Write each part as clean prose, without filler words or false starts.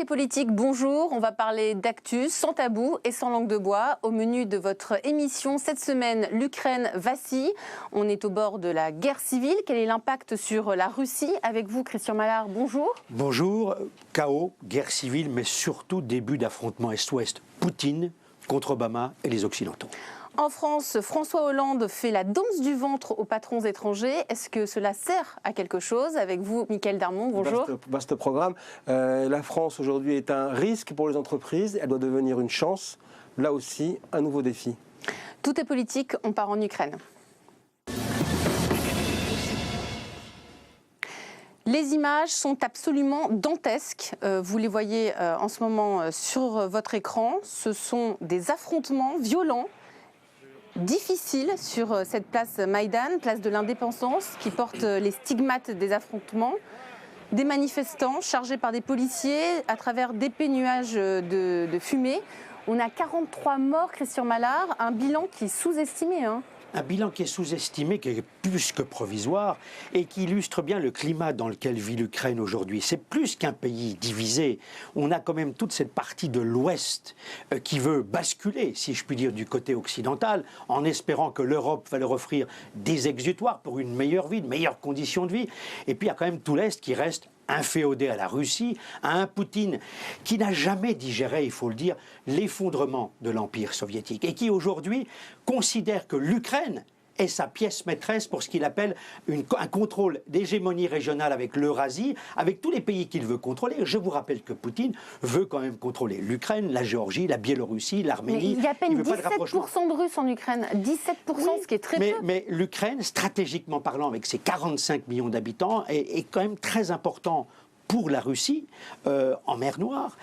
Politique, bonjour. On va parler d'actu sans tabou et sans langue de bois. Au menu de votre émission cette semaine, l'Ukraine vacille. On est au bord de la guerre civile. Quel est l'impact sur la Russie? Avec vous, Christian Mallard, bonjour. Bonjour. Chaos, guerre civile, mais surtout début d'affrontement Est-Ouest. Poutine contre Obama et les Occidentaux. En France, François Hollande fait la danse du ventre aux patrons étrangers. Est-ce que cela sert à quelque chose? Avec vous, Mickaël Darmon, bonjour. Vaste programme. La France aujourd'hui est un risque pour les entreprises. Elle doit devenir une chance. Là aussi, un nouveau défi. Tout est politique, on part en Ukraine. Les images sont absolument dantesques. Vous les voyez en ce moment sur votre écran. Ce sont des affrontements violents, difficile sur cette place Maïdan, place de l'indépendance, qui porte les stigmates des affrontements. Des manifestants chargés par des policiers à travers d'épais nuages de fumée. On a 43 morts, Christian Mallard, un bilan qui est sous-estimé. Un bilan qui est sous-estimé, qui est plus que provisoire et qui illustre bien le climat dans lequel vit l'Ukraine aujourd'hui. C'est plus qu'un pays divisé. On a quand même toute cette partie de l'Ouest qui veut basculer, si je puis dire, du côté occidental, en espérant que l'Europe va leur offrir des exutoires pour une meilleure vie, de meilleures conditions de vie. Et puis il y a quand même tout l'Est qui reste inféodé à la Russie, à un Poutine qui n'a jamais digéré, il faut le dire, l'effondrement de l'Empire soviétique et qui aujourd'hui considère que l'Ukraine est sa pièce maîtresse pour ce qu'il appelle un contrôle d'hégémonie régionale avec l'Eurasie, avec tous les pays qu'il veut contrôler. Je vous rappelle que Poutine veut quand même contrôler l'Ukraine, la Géorgie, la Biélorussie, l'Arménie. Il y a à peine 17% de Russes en Ukraine, 17%, oui, ce qui est très peu. Mais l'Ukraine, stratégiquement parlant, avec ses 45 millions d'habitants, est quand même très important pour la Russie, en mer Noire.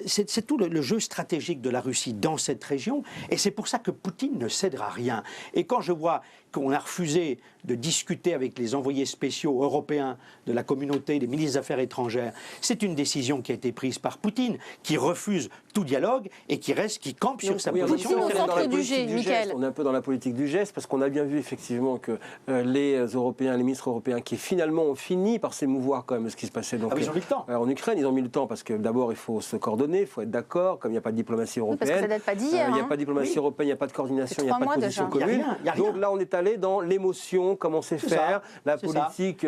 C'est tout le jeu stratégique de la Russie dans cette région, et c'est pour ça que Poutine ne cédera rien. Et quand je vois qu'on a refusé de discuter avec les envoyés spéciaux européens de la communauté des ministres des Affaires étrangères, c'est une décision qui a été prise par Poutine, qui refuse tout dialogue et qui campe sur sa position. On est au centre du jeu, Mickaël. On est un peu dans la politique du geste, parce qu'on a bien vu effectivement que les Européens, les ministres européens, qui finalement ont fini par s'émouvoir quand même de ce qui se passait donc, ils ont mis le temps. En Ukraine, ils ont mis le temps parce que d'abord il faut se coordonner, il faut être d'accord, comme il n'y a pas de diplomatie européenne. Oui, parce que ça date pas d'hier. Il n'y a pas de diplomatie européenne, il n'y a pas de coordination, il n'y a pas de position commune. Donc là, on est allé dans l'émotion, comment c'est faire, la politique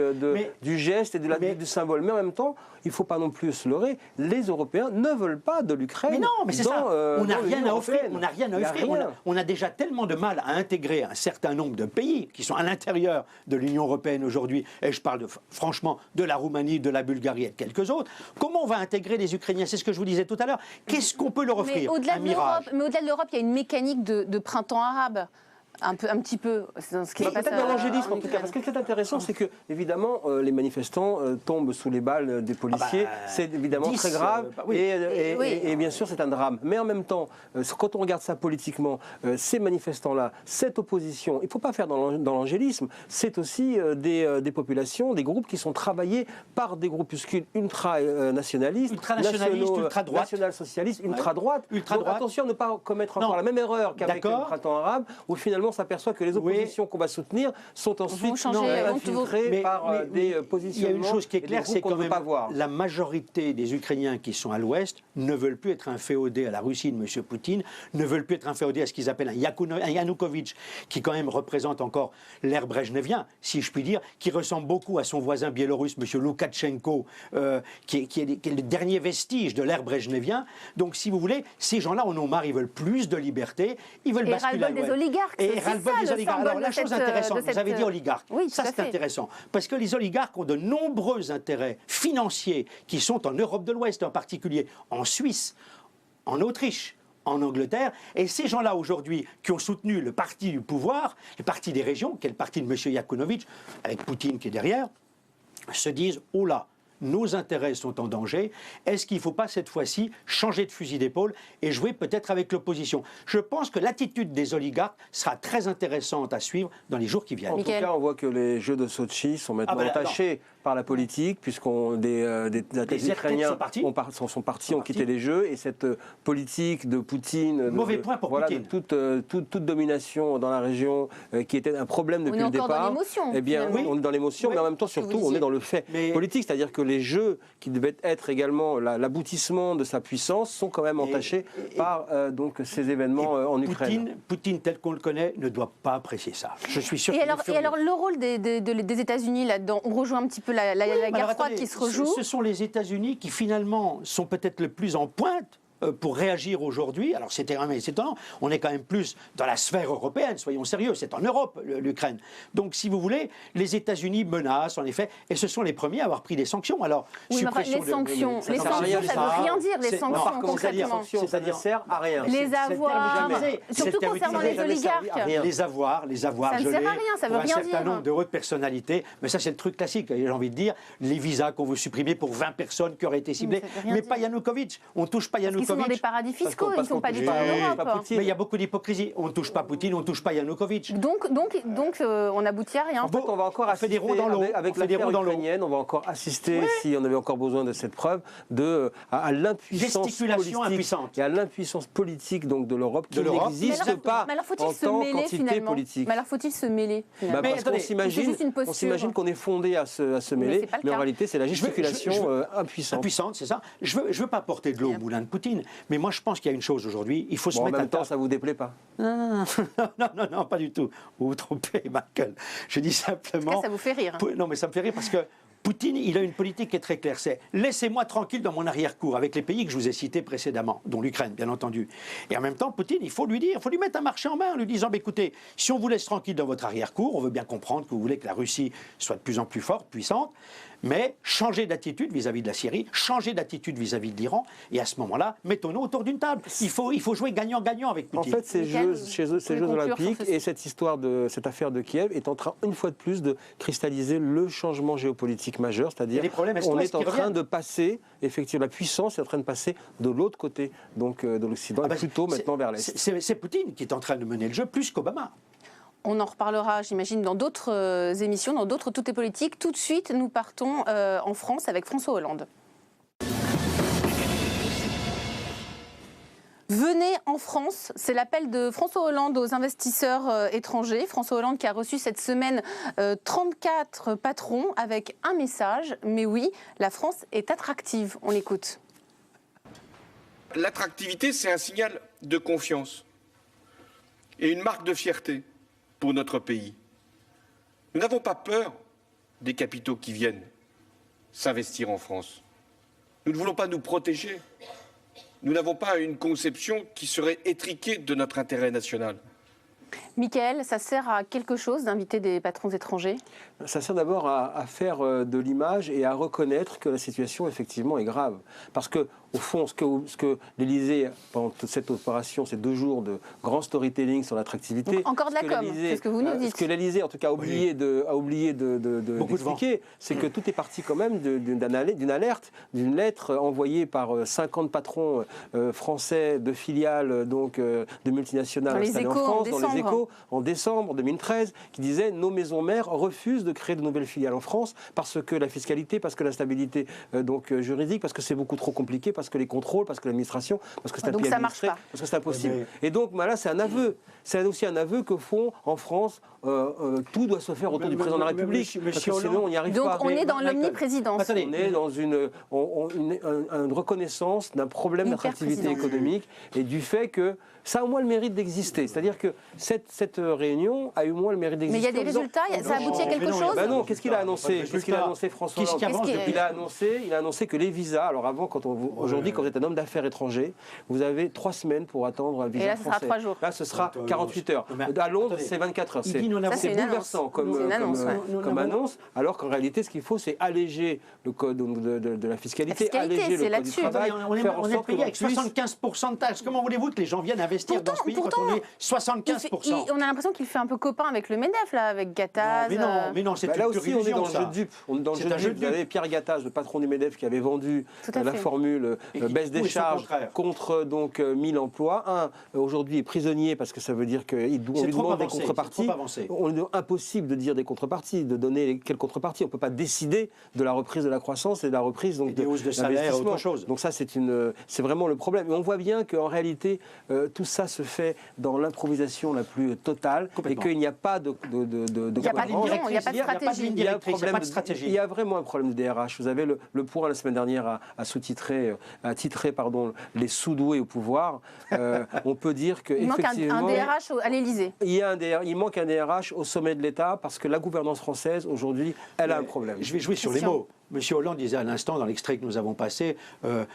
du geste et du symbole. Mais en même temps, il ne faut pas non plus se leurrer, les Européens ne veulent pas de l'Ukraine. Mais non, mais c'est ça. On n'a rien à offrir. On n'a rien à offrir. On a déjà tellement de mal à intégrer un certain nombre de pays qui sont à l'intérieur de l'Union européenne aujourd'hui. Et je parle franchement de la Roumanie, de la Bulgarie et de quelques autres. Comment on va intégrer les Ukrainiens? C'est ce que je vous disais tout à l'heure. Qu'est-ce qu'on peut leur offrir? Mais au-delà de l'Europe, il y a une mécanique de printemps arabe. Un petit peu. Peut-être dans l'angélisme en tout cas. Parce que ce qui est intéressant, c'est que, évidemment, les manifestants tombent sous les balles des policiers. C'est évidemment très grave. Et bien sûr, c'est un drame. Mais en même temps, quand on regarde ça politiquement, ces manifestants-là, cette opposition, il ne faut pas faire dans l'angélisme, c'est aussi des populations, des groupes qui sont travaillés par des groupuscules ultra-nationalistes, national-socialistes, ultra-droite. Donc attention à ne pas commettre encore la même erreur qu'avec le printemps arabe, où finalement, on s'aperçoit que les oppositions qu'on va soutenir sont ensuite infiltrées par des positionnements. Il y a une chose qui est claire, c'est quand même la majorité des Ukrainiens qui sont à l'Ouest ne veulent plus être inféodés à la Russie de M. Poutine, ne veulent plus être inféodés à ce qu'ils appellent un Yanukovych, qui quand même représente encore l'ère brejnevien, si je puis dire, qui ressemble beaucoup à son voisin biélorusse, M. Loukachenko, qui est le dernier vestige de l'ère brejnevien. Donc, si vous voulez, ces gens-là en ont marre, ils veulent plus de liberté, ils veulent basculer à l'Ouest. Des oligarques. Et ras-le-bol des oligarques. Alors la chose intéressante, vous avez dit oligarques, oui, ça c'est intéressant, parce que les oligarques ont de nombreux intérêts financiers qui sont en Europe de l'Ouest, en particulier en Suisse, en Autriche, en Angleterre, et ces gens-là aujourd'hui qui ont soutenu le parti du pouvoir, le parti des régions, qui est le parti de M. Yanukovych, avec Poutine qui est derrière, se disent « Oh là !» nos intérêts sont en danger. Est-ce qu'il ne faut pas cette fois-ci changer de fusil d'épaule et jouer peut-être avec l'opposition? Je pense que l'attitude des oligarques sera très intéressante à suivre dans les jours qui viennent. En tout cas, on voit que les Jeux de Sotchi sont maintenant entachés par la politique, puisqu'on des athlètes ukrainiens sont partis, ont quitté les Jeux, et cette politique de Poutine, mauvais point pour Poutine, de toute domination dans la région, qui était un problème depuis le départ. On est encore dans l'émotion. Eh bien, oui, on est dans l'émotion, mais en même temps, surtout, on est dans le fait politique, c'est-à-dire que les jeux qui devaient être également l'aboutissement de sa puissance sont quand même entachés par donc ces événements en Ukraine. Poutine, tel qu'on le connaît, ne doit pas apprécier ça. Je suis sûr. Et alors le rôle des États-Unis là-dedans, on rejoint un petit peu la guerre froide qui se rejoue. Ce sont les États-Unis qui finalement sont peut-être le plus en pointe pour réagir aujourd'hui. Alors c'était quand même étonnant, on est quand même plus dans la sphère européenne, soyons sérieux, c'est en Europe l'Ukraine. Donc si vous voulez, les États-Unis menacent en effet, et ce sont les premiers à avoir pris des sanctions. Alors, oui, les sanctions, ça ne veut rien dire, les sanctions concrètement. Ça ne sert à rien. Les avoirs, surtout concernant les oligarques. Les avoirs, ça ne sert à rien, ça ne veut rien dire. Un certain nombre de hautes personnalités, mais ça c'est le truc classique, j'ai envie de dire, les visas qu'on veut supprimer pour 20 personnes qui auraient été ciblées, mais pas Yanukovych, on ne touche pas Yanukovych. Ils sont dans des paradis fiscaux, ils ne sont pas du tout en Europe. Mais il y a beaucoup d'hypocrisie. On ne touche pas Poutine, on ne touche pas Yanukovych. Donc on n'aboutit à rien. En fait, on va encore assister avec l'affaire ukrainienne, on va encore assister, si on avait encore besoin de cette preuve, à l'impuissance politique et à l'impuissance politique donc de l'Europe qui n'existe pas en tant qu'entité politique. Mais alors faut-il se mêler Parce qu'on s'imagine qu'on est fondé à se mêler, mais en réalité c'est la gesticulation impuissante. Impuissante, c'est ça. Je veux pas porter de l'eau au moulin de Poutine, mais moi je pense qu'il y a une chose aujourd'hui, il faut se mettre en même temps, ça vous déplaît pas? Non, pas du tout. Vous vous trompez, Michael. Je dis simplement... En tout cas, ça vous fait rire. Non, mais ça me fait rire parce que Poutine, il a une politique qui est très claire. C'est laissez-moi tranquille dans mon arrière-cour avec les pays que je vous ai cités précédemment, dont l'Ukraine, bien entendu. Et en même temps, Poutine, il faut lui mettre un marché en main en lui disant écoutez, si on vous laisse tranquille dans votre arrière-cour, on veut bien comprendre que vous voulez que la Russie soit de plus en plus forte, puissante, mais changer d'attitude vis-à-vis de la Syrie, changer d'attitude vis-à-vis de l'Iran, et à ce moment-là, mettons-nous autour d'une table. Il faut jouer gagnant-gagnant avec Poutine. En fait, ces Jeux olympiques et cette affaire de Kiev est en train, une fois de plus, de cristalliser le changement géopolitique majeur, c'est-à-dire qu'on est en train de passer, effectivement, la puissance est en train de passer de l'autre côté, donc de l'Occident, et plutôt maintenant vers l'Est. C'est Poutine qui est en train de mener le jeu plus qu'Obama. On en reparlera, j'imagine, dans d'autres émissions, dans d'autres Tout est politique. Tout de suite, nous partons en France avec François Hollande. Venez en France, c'est l'appel de François Hollande aux investisseurs étrangers. François Hollande qui a reçu cette semaine 34 patrons avec un message. Mais oui, la France est attractive. On l'écoute. L'attractivité, c'est un signal de confiance et une marque de fierté pour notre pays. Nous n'avons pas peur des capitaux qui viennent s'investir en France. Nous ne voulons pas nous protéger. Nous n'avons pas une conception qui serait étriquée de notre intérêt national. Michael, ça sert à quelque chose d'inviter des patrons étrangers? Ça sert d'abord à faire de l'image et à reconnaître que la situation, effectivement, est grave. Parce que, au fond, ce que l'Élysée, pendant toute cette opération, ces 2 jours de grand storytelling sur l'attractivité... Donc encore de la com, c'est ce que vous nous dites. Ce que l'Élysée, en tout cas, a oublié d'expliquer, c'est que tout est parti quand même d'une alerte, d'une lettre envoyée par 50 patrons français de filiales donc, de multinationales installées en France, dans les Échos, en décembre 2013, qui disait « Nos maisons mères refusent de créer de nouvelles filiales en France parce que la fiscalité, parce que la stabilité juridique, parce que c'est beaucoup trop compliqué, parce que les contrôles, parce que l'administration, parce que c'est un pays administré, parce que c'est impossible. » Et donc là, c'est un aveu. C'est aussi un aveu que font en France, tout doit se faire autour du président de la République, parce que sinon on n'y arrive pas. Donc on est dans l'omniprésidence. On est dans une reconnaissance d'un problème d'attractivité économique et du fait que ça a au moins le mérite d'exister. C'est-à-dire que cette réunion a eu au moins le mérite d'exister. Mais il y a des résultats, ça aboutit à quelque chose? Non, qu'est-ce qu'il a annoncé? Qu'est-ce qu'il a annoncé, François Hollande? Il a annoncé que les visas, alors avant, aujourd'hui, quand vous êtes un homme d'affaires étranger, vous avez 3 semaines pour attendre un visa français. Et là, ce sera 3 jours. Là, ce sera 48 heures. À Londres, c'est 24 heures. C'est bouleversant comme annonce, alors qu'en réalité, ce qu'il faut, c'est alléger le code de la fiscalité, alléger le code du travail. On est payé avec 75% de taxes. Comment voulez-vous que les gens viennent investir dans ce pays quand on est 75%? On a l'impression qu'il fait un peu copain avec le MEDEF, là, avec Gattaz. Mais non, c'est là aussi, on est dans le jeu de dupe. On est dans le jeu de dupe. Vous avez Pierre Gattaz, le patron du MEDEF, qui avait vendu la formule baisse des charges contre donc 1000 emplois. Un, aujourd'hui, est prisonnier parce que ça veut dire qu'on lui demande des contreparties. On est impossible de dire des contreparties, de donner quelles contreparties. On ne peut pas décider de la reprise de la croissance et de la reprise donc, des hausses de salaire, autre chose. Donc ça, c'est vraiment le problème. Et on voit bien qu'en réalité, tout ça se fait dans l'improvisation la plus totale et qu'il n'y a pas de il n'y a pas de vision, il n'y a pas de stratégie. Il y a de stratégie. Il y a vraiment un problème de DRH. Vous avez le Point la semaine dernière a titré les sous-doués au pouvoir. On peut dire que il manque un DRH à l'Élysée. Il manque un DRH au sommet de l'État parce que la gouvernance française aujourd'hui, elle a un problème. Je vais jouer sur les mots. Monsieur Hollande disait à l'instant, dans l'extrait que nous avons passé,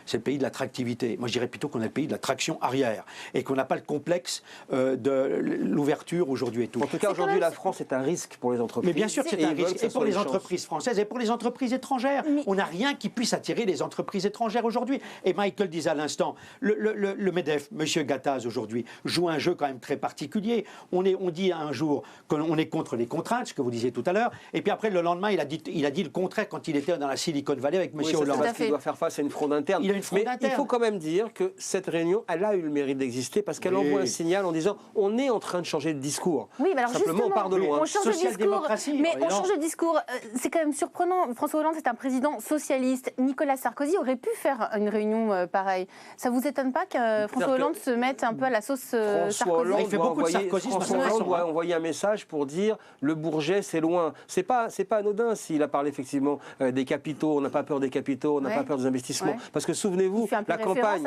c'est le pays de l'attractivité. Moi, je dirais plutôt qu'on est le pays de la traction arrière et qu'on n'a pas le complexe de l'ouverture aujourd'hui et tout. En tout cas, aujourd'hui, la France est un risque pour les entreprises. Mais bien sûr que c'est un risque, et pour les entreprises françaises et pour les entreprises étrangères. On n'a rien qui puisse attirer les entreprises étrangères aujourd'hui. Et Michael disait à l'instant, le MEDEF, Monsieur Gattaz, aujourd'hui, joue un jeu quand même très particulier. On dit un jour qu'on est contre les contraintes, ce que vous disiez tout à l'heure, et puis après, le lendemain, il a dit le contraire quand il était dans la Silicon Valley avec M. Hollande. Parce qu'il doit faire face à une fraude interne. Il a une fraude interne. Il faut quand même dire que cette réunion, elle a eu le mérite d'exister parce qu'elle envoie un signal en disant on est en train de changer de discours. Oui, mais alors simplement, on part de loin. On change de discours, mais on change de discours. C'est quand même surprenant. François Hollande, c'est un président socialiste. Nicolas Sarkozy aurait pu faire une réunion pareille. Ça vous étonne pas que François Hollande se mette un peu à la sauce Sarkozy? Il fait beaucoup de Sarkozy. François Hollande doit envoyer un message pour dire le Bourget, c'est loin. C'est pas anodin s'il a parlé effectivement des capitaux. On n'a pas peur des capitaux, on n'a pas peur des investissements. Parce que souvenez-vous, la campagne.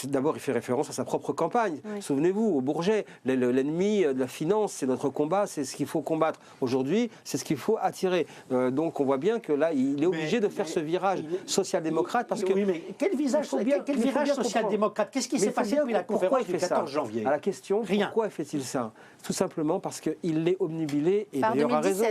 D'abord, il fait référence à sa propre campagne. Souvenez-vous, au Bourget, l'ennemi de la finance, c'est notre combat, c'est ce qu'il faut combattre. Aujourd'hui, c'est ce qu'il faut attirer. Donc on voit bien que là, il est obligé de faire ce virage social-démocrate. Parce que, oui, mais quel virage social-démocrate? Qu'est-ce qui s'est passé depuis la conférence du 14 janvier? À la question, pourquoi fait-il ça? Tout simplement parce qu'il est obnubilé, et d'ailleurs a raison,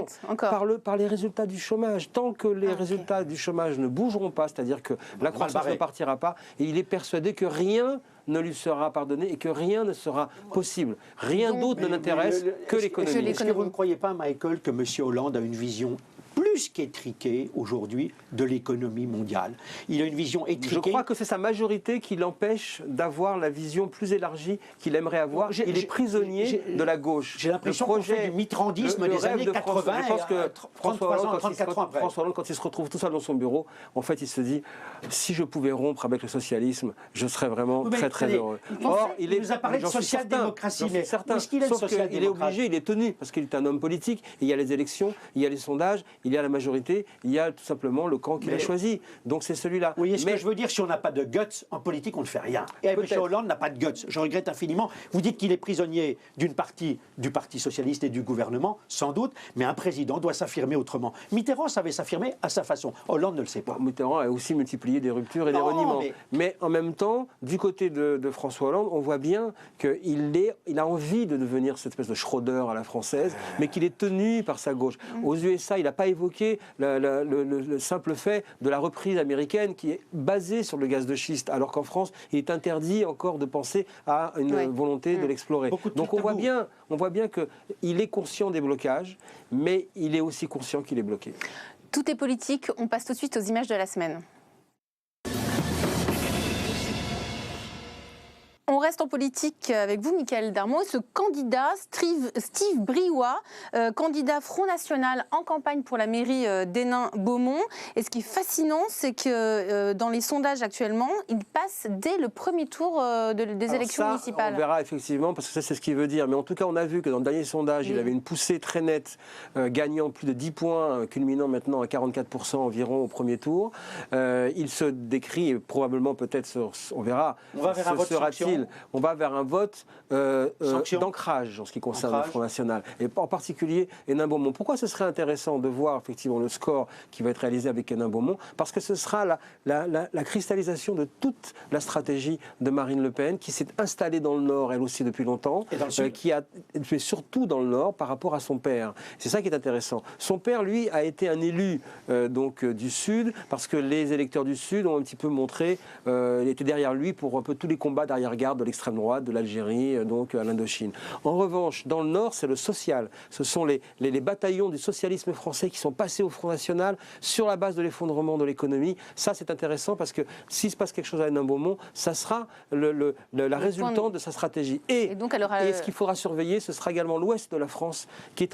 par les résultats du chômage. Tant que les résultats du chômage ne bougeront pas, c'est-à-dire que la croissance ne partira pas, et il est persuadé que rien ne lui sera pardonné et que rien ne sera possible. Rien d'autre ne l'intéresse que l'économie. Est-ce que vous ne croyez pas, Michael, que M. Hollande a une vision plus qu'étriquée aujourd'hui de l'économie mondiale? Il a une vision étriquée. Je crois que c'est sa majorité qui l'empêche d'avoir la vision plus élargie qu'il aimerait avoir. Il est prisonnier de la gauche. J'ai l'impression qu'on fait du mitterrandisme des années 80. Je pense que 33 ans, 34 ans après. François Hollande, quand il se retrouve tout seul dans son bureau, en fait, il se dit si je pouvais rompre avec le socialisme, je serais vraiment très heureux. Or, il nous a parlé de social-démocratie, mais où est-ce qu'il est le social-démocrate? Il est obligé, il est tenu, parce qu'il est un homme politique. Il y a les élections, il y a les sondages, il y a la majorité, il y a tout simplement le camp qu'il a choisi. Donc c'est celui-là. Oui, ce que je veux dire, si on n'a pas de guts en politique, on ne fait rien. Et M. Hollande n'a pas de guts. Je regrette infiniment. Vous dites qu'il est prisonnier d'une partie du Parti socialiste et du gouvernement, sans doute, mais un président doit s'affirmer autrement. Mitterrand savait s'affirmer à sa façon. Hollande ne le sait pas. Mitterrand a aussi multiplié des ruptures et des reniements. Mais en même temps, du côté de François Hollande, on voit bien qu'il a envie de devenir cette espèce de Schröder à la française, mais qu'il est tenu par sa gauche. Aux USA, il n'a pas évoqué le simple fait de la reprise américaine qui est basée sur le gaz de schiste, alors qu'en France, il est interdit encore de penser à une volonté de l'explorer. Donc on voit bien qu'il est conscient des blocages, mais il est aussi conscient qu'il est bloqué. Tout est politique, on passe tout de suite aux images de la semaine. On reste en politique avec vous, Michaël Darmon. Ce candidat, Steve Briouat, candidat Front National en campagne pour la mairie d'Hénin-Beaumont. Et ce qui est fascinant, c'est que dans les sondages actuellement, il passe dès le premier tour des élections municipales. On verra effectivement, parce que ça c'est ce qu'il veut dire. Mais en tout cas, on a vu que dans le dernier sondage, il avait une poussée très nette, gagnant plus de 10 points, culminant maintenant à 44% environ au premier tour. Il se décrit, et probablement peut-être, on verra, sera-t-il. On va vers un vote d'ancrage en ce qui concerne le Front National, et en particulier Hénin-Beaumont. Pourquoi ce serait intéressant de voir effectivement le score qui va être réalisé avec Hénin-Beaumont? Parce que ce sera la cristallisation de toute la stratégie de Marine Le Pen, qui s'est installée dans le Nord, elle aussi, depuis longtemps, qui a fait surtout dans le Nord par rapport à son père. C'est ça qui est intéressant. Son père, lui, a été un élu du Sud, parce que les électeurs du Sud ont un petit peu montré, il était derrière lui pour un peu tous les combats d'arrière-garde de l'extrême droite, de l'Algérie, donc à l'Indochine. En revanche, dans le Nord, c'est le social. Ce sont les bataillons du socialisme français qui sont passés au Front National sur la base de l'effondrement de l'économie. Ça, c'est intéressant parce que s'il se passe quelque chose à Hénin-Beaumont, ça sera la résultante de sa stratégie. Et ce qu'il faudra surveiller, ce sera également l'ouest de la France qui a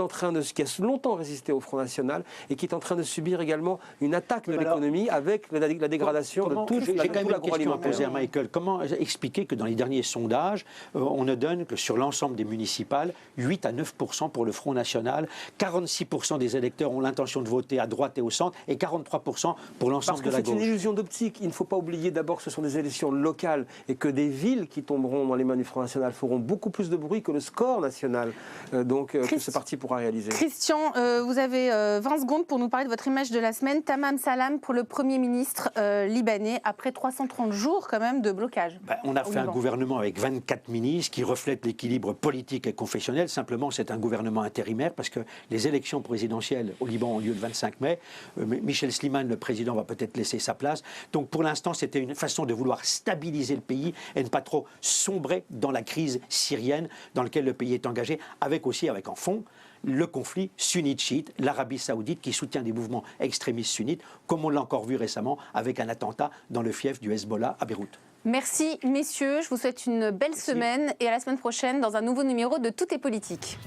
longtemps résisté au Front National et qui est en train de subir également une attaque de l'économie avec la dégradation de tout l'agroalimentaire. J'ai quand même une question à poser à Michael. Comment expliquer que dans les derniers sondages, on ne donne que sur l'ensemble des municipales 8 à 9% pour le Front National, 46% des électeurs ont l'intention de voter à droite et au centre et 43% pour l'ensemble de la gauche. Parce que c'est une illusion d'optique. Il ne faut pas oublier d'abord que ce sont des élections locales et que des villes qui tomberont dans les mains du Front National feront beaucoup plus de bruit que le score national que ce parti pourra réaliser. Christian, vous avez 20 secondes pour nous parler de votre image de la semaine. Tamam Salam pour le Premier ministre libanais après 330 jours quand même de blocage. On a fait un gouvernement avec 24 ministres qui reflète l'équilibre politique et confessionnel. Simplement, c'est un gouvernement intérimaire parce que les élections présidentielles au Liban ont lieu le 25 mai. Michel Slimane, le président, va peut-être laisser sa place. Donc pour l'instant, c'était une façon de vouloir stabiliser le pays et ne pas trop sombrer dans la crise syrienne dans laquelle le pays est engagé, avec en fond le conflit sunnite-chiite, l'Arabie saoudite qui soutient des mouvements extrémistes sunnites, comme on l'a encore vu récemment avec un attentat dans le fief du Hezbollah à Beyrouth. Merci messieurs, je vous souhaite une belle semaine et à la semaine prochaine dans un nouveau numéro de Tout est politique.